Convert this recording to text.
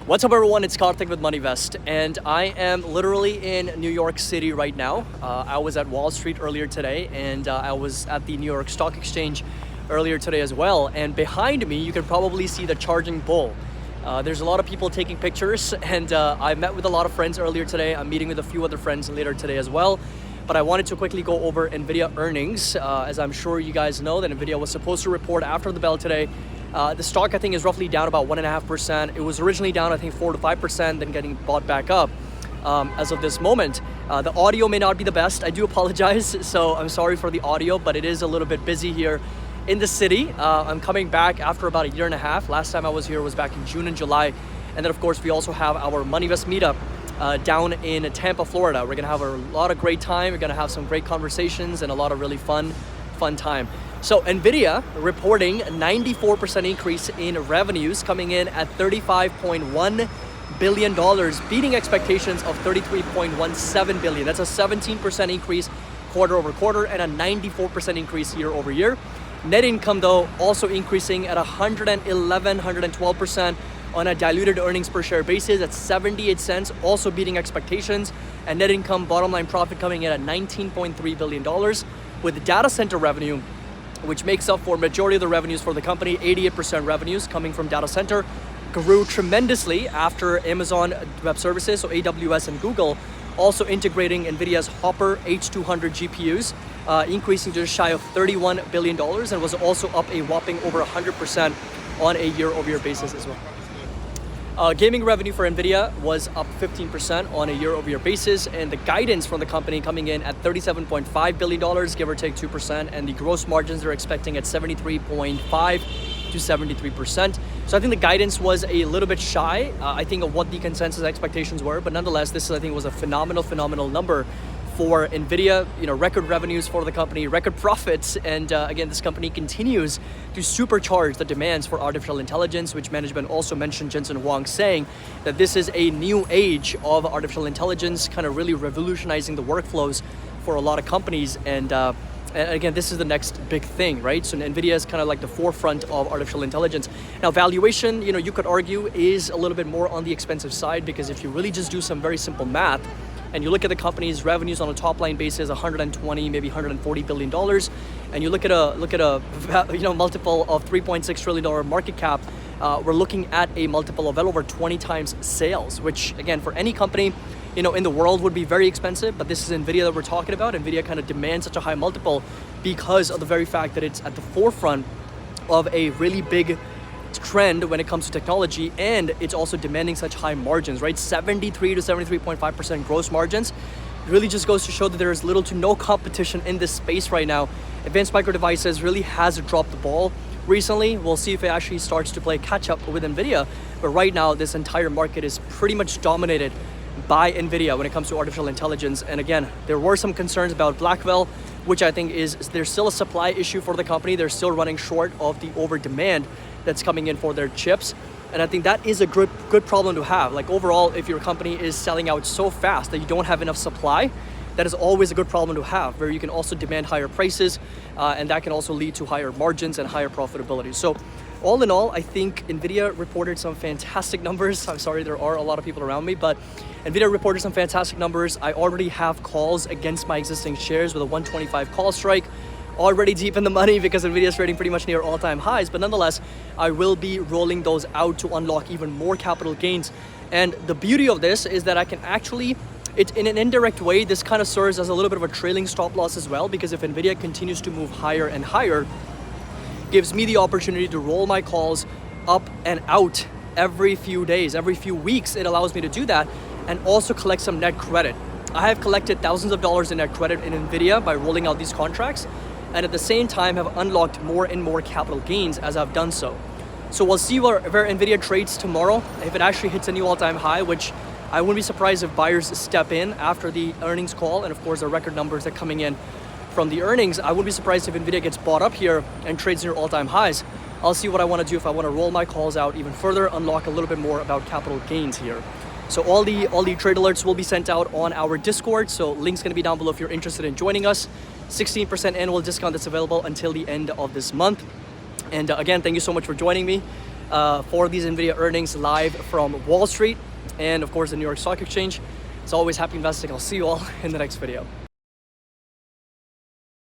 What's up everyone, it's Karthik with MoneyVest, and I am literally in New York City right now. I was at Wall Street earlier today, and I was at the New York Stock Exchange earlier today as well. And behind me, you can probably see the charging bull. There's a lot of people taking pictures, and I met with a lot of friends earlier today. I'm meeting with a few other friends later today as well. But I wanted to quickly go over NVIDIA earnings. As I'm sure you guys know that NVIDIA was supposed to report after the bell today. The stock, I think, is roughly down about 1.5%. It was originally down, I think, 4 to 5%, then getting bought back up as of this moment. The audio may not be the best. I do apologize. So I'm sorry for the audio, but it is a little bit busy here in the city. I'm coming back after about a year and a half. Last time I was here was back in June and July. And then, of course, we also have our MoneyVest meetup down in Tampa, Florida. We're going to have a lot of great time. We're going to have some great conversations and a lot of really fun time. So NVIDIA reporting a 94% increase in revenues, coming in at $35.1 billion, beating expectations of $33.17 billion. That's a 17% increase quarter over quarter and a 94% increase year over year. Net income, though, also increasing at 112% on a diluted earnings per share basis at 78 cents, also beating expectations. And net income bottom line profit coming in at $19.3 billion, with data center revenue, which makes up for majority of the revenues for the company. 88% revenues coming from data center, grew tremendously after Amazon Web Services, so AWS, and Google also integrating NVIDIA's Hopper H200 GPUs, increasing just shy of $31 billion, and was also up a whopping over 100% on a year-over-year basis as well. Gaming revenue for NVIDIA was up 15% on a year-over-year basis, and the guidance from the company coming in at $37.5 billion, give or take 2%, and the gross margins they're expecting at 73.5 to 73%. So I think the guidance was a little bit shy, I think, of what the consensus expectations were, but nonetheless, this I think was a phenomenal number for NVIDIA. Record revenues for the company, record profits, and again, this company continues to supercharge the demands for artificial intelligence, which management also mentioned Jensen Huang saying that this is a new age of artificial intelligence, kind of really revolutionizing the workflows for a lot of companies. And again, this is the next big thing, right? So NVIDIA is kind of like the forefront of artificial intelligence. Now, valuation, you could argue, is a little bit more on the expensive side, because if you really just do some very simple math, and you look at the company's revenues on a top line basis, 120, maybe $140 billion, and you look at a multiple of $3.6 trillion market cap, we're looking at a multiple of well over 20 times sales, which again, for any company in the world would be very expensive. But this is NVIDIA that we're talking about. NVIDIA kind of demands such a high multiple because of the very fact that it's at the forefront of a really big trend when it comes to technology, and it's also demanding such high margins, right? 73 to 73.5% gross margins. It really just goes to show that there is little to no competition in this space right now. Advanced Micro Devices really has dropped the ball recently. We'll see if it actually starts to play catch up with NVIDIA, but right now this entire market is pretty much dominated by NVIDIA when it comes to artificial intelligence. And again, there were some concerns about Blackwell, which I think there's still a supply issue for the company. They're still running short of the over demand that's coming in for their chips. And I think that is a good problem to have. Like overall, if your company is selling out so fast that you don't have enough supply, that is always a good problem to have, where you can also demand higher prices, and that can also lead to higher margins and higher profitability. So all in all, I think NVIDIA reported some fantastic numbers. I'm sorry, there are a lot of people around me, but NVIDIA reported some fantastic numbers. I already have calls against my existing shares with a 125 call strike, already deep in the money because NVIDIA is trading pretty much near all-time highs. But nonetheless, I will be rolling those out to unlock even more capital gains. And the beauty of this is that I can actually, in an indirect way, this kind of serves as a little bit of a trailing stop loss as well, because if NVIDIA continues to move higher and higher, gives me the opportunity to roll my calls up and out every few days, every few weeks. It allows me to do that and also collect some net credit. I have collected thousands of dollars in net credit in NVIDIA by rolling out these contracts, and at the same time have unlocked more and more capital gains as I've done so. So we'll see where NVIDIA trades tomorrow. If it actually hits a new all-time high, which I wouldn't be surprised if buyers step in after the earnings call, and of course the record numbers that are coming in from the earnings, I wouldn't be surprised if NVIDIA gets bought up here and trades near all-time highs. I'll see what I want to do, if I want to roll my calls out even further, unlock a little bit more about capital gains here. So all the trade alerts will be sent out on our Discord. So link's going to be down below if you're interested in joining us. 16% annual discount that's available until the end of this month. And again, thank you so much for joining me. for these NVIDIA earnings live from Wall Street and of course the New York Stock Exchange. It's always happy investing. I'll see you all in the next video.